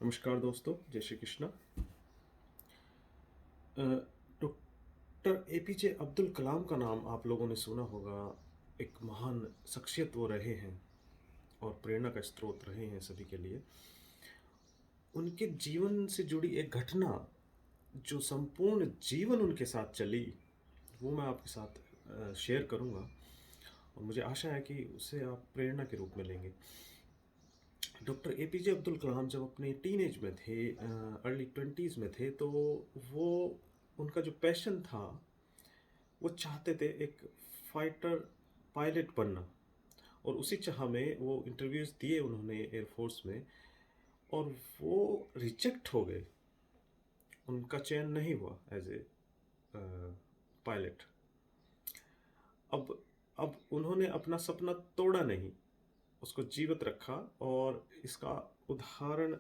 नमस्कार दोस्तों, जय श्री कृष्णा। डॉक्टर एपीजे अब्दुल कलाम का नाम आप लोगों ने सुना होगा। एक महान शख्सियत वो रहे हैं और प्रेरणा का स्रोत रहे हैं सभी के लिए। उनके जीवन से जुड़ी एक घटना जो संपूर्ण जीवन उनके साथ चली, वो मैं आपके साथ शेयर करूँगा और मुझे आशा है कि उसे आप प्रेरणा के रूप में लेंगे। डॉक्टर एपीजे अब्दुल कलाम जब अपने टीनेज में थे, अर्ली ट्वेंटीज़ में थे, तो वो उनका जो पैशन था, वो चाहते थे एक फाइटर पायलट बनना। और उसी चाह में वो इंटरव्यूज़ दिए उन्होंने एयरफोर्स में, और वो रिजेक्ट हो गए। उनका चयन नहीं हुआ एज ए पायलट। अब अब उन्होंने अपना सपना तोड़ा नहीं, उसको जीवित रखा। और इसका उदाहरण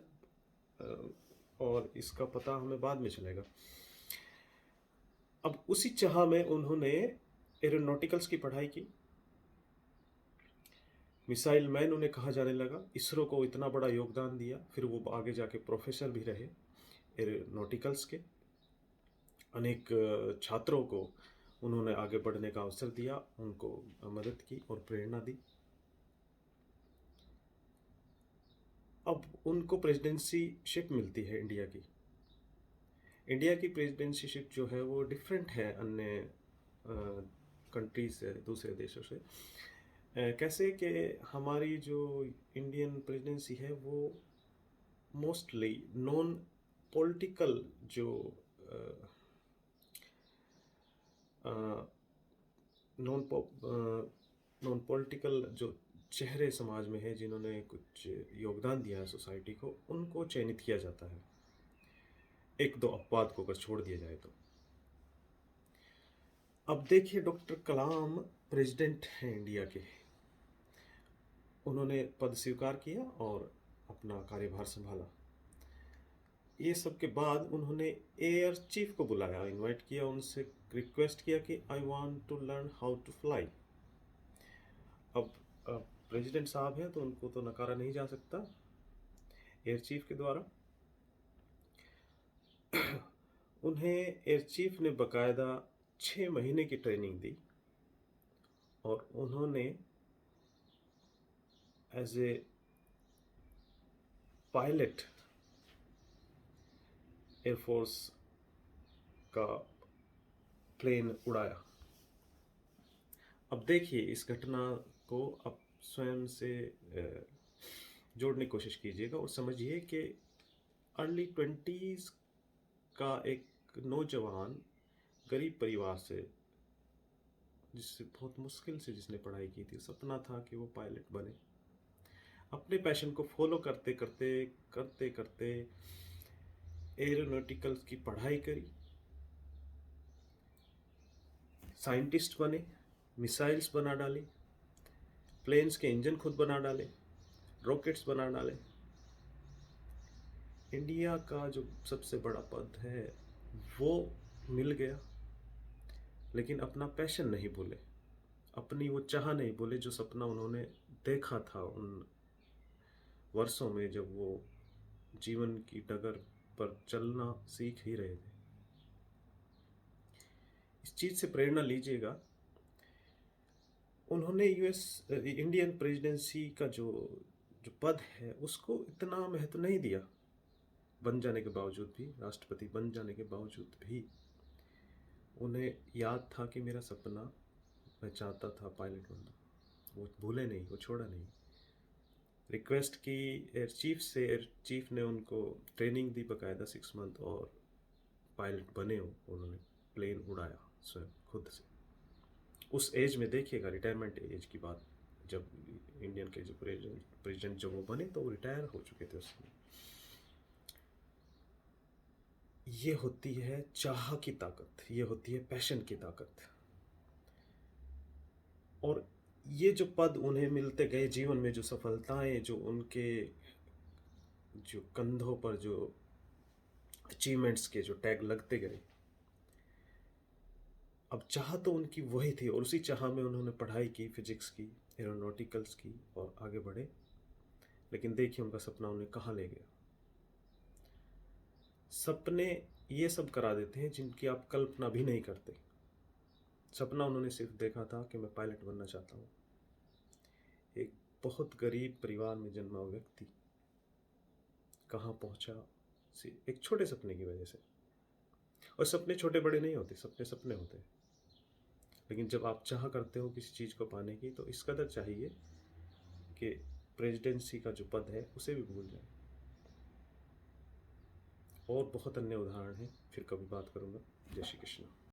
और इसका पता हमें बाद में चलेगा। अब उसी चाह में उन्होंने एरोनॉटिकल्स की पढ़ाई की। मिसाइल मैन उन्हें कहा जाने लगा। इसरो को इतना बड़ा योगदान दिया। फिर वो आगे जाके प्रोफेसर भी रहे एरोनॉटिकल्स के। अनेक छात्रों को उन्होंने आगे बढ़ने का अवसर दिया, उनको मदद की और प्रेरणा दी। अब उनको प्रेसिडेंसीशिप मिलती है इंडिया की। इंडिया की प्रेसिडेंसीशिप जो है वो डिफरेंट है अन्य कंट्रीज से, दूसरे देशों से। कैसे कि हमारी जो इंडियन प्रेसिडेंसी है वो मोस्टली नॉन पॉलिटिकल जो नॉन नॉन पॉलिटिकल जो चेहरे समाज में है, जिन्होंने कुछ योगदान दिया है सोसाइटी को, उनको चयनित किया जाता है। एक दो अपवाद को अगर छोड़ दिया जाए तो। अब देखिए, डॉक्टर कलाम प्रेसिडेंट हैं इंडिया के। उन्होंने पद स्वीकार किया और अपना कार्यभार संभाला। ये सब के बाद उन्होंने एयर चीफ को बुलाया, इनवाइट किया, उनसे रिक्वेस्ट किया कि I want to learn how to fly. अब प्रेसिडेंट साहब हैं तो उनको तो नकारा नहीं जा सकता एयर चीफ के द्वारा। उन्हें एयर चीफ ने बकायदा 6 महीने की ट्रेनिंग दी और उन्होंने एज ए पायलट एयरफोर्स का प्लेन उड़ाया। अब देखिए, इस घटना को आप स्वयं से जोड़ने की कोशिश कीजिएगा और समझिए कि अर्ली ट्वेंटीज़ का एक नौजवान गरीब परिवार से, जिससे बहुत मुश्किल से जिसने पढ़ाई की थी, सपना था कि वो पायलट बने। अपने पैशन को फॉलो करते करते करते करते एरोनॉटिकल्स की पढ़ाई करी, साइंटिस्ट बने, मिसाइल्स बना डाली, प्लेन्स के इंजन खुद बना डाले, रॉकेट्स बना डाले। इंडिया का जो सबसे बड़ा पद है वो मिल गया, लेकिन अपना पैशन नहीं भूले, अपनी वो चाह नहीं भूले जो सपना उन्होंने देखा था उन वर्षों में जब वो जीवन की डगर पर चलना सीख ही रहे थे। इस चीज़ से प्रेरणा लीजिएगा। उन्होंने इंडियन प्रेसिडेंसी का जो जो पद है उसको इतना महत्व नहीं दिया। बन जाने के बावजूद भी, राष्ट्रपति बन जाने के बावजूद भी, उन्हें याद था कि मेरा सपना, मैं चाहता था पायलट बनना। वो भूले नहीं, वो छोड़ा नहीं। रिक्वेस्ट की एयर चीफ से, एयर चीफ ने उनको ट्रेनिंग दी बकायदा 6 मंथ, और पायलट बने उन्होंने प्लेन उड़ाया स्वयं खुद से। उस एज में देखिएगा, रिटायरमेंट एज की बात, जब इंडियन के जो प्रेसिडेंट जब वो बने तो वो रिटायर हो चुके थे उसमें। ये होती है चाह की ताकत, ये होती है पैशन की ताकत। और ये जो पद उन्हें मिलते गए जीवन में, जो सफलताएं जो उनके जो कंधों पर जो अचीवमेंट्स के जो टैग लगते गए, अब चाह तो उनकी वही थी और उसी चाह में उन्होंने पढ़ाई की, फिजिक्स की, एरोनॉटिकल्स की, और आगे बढ़े। लेकिन देखिए उनका सपना उन्हें कहाँ ले गया। सपने ये सब करा देते हैं जिनकी आप कल्पना भी नहीं करते। सपना उन्होंने सिर्फ देखा था कि मैं पायलट बनना चाहता हूँ। एक बहुत गरीब परिवार में जन्मा व्यक्ति कहाँ पहुँचा, एक छोटे सपने की वजह से। और सपने छोटे बड़े नहीं होते, सपने सपने होते हैं। लेकिन जब आप चाह करते हो किसी चीज़ को पाने की, तो इस कदर चाहिए कि प्रेसिडेंसी का जो पद है उसे भी भूल जाए। और बहुत अन्य उदाहरण हैं, फिर कभी बात करूँगा। जय श्री कृष्ण।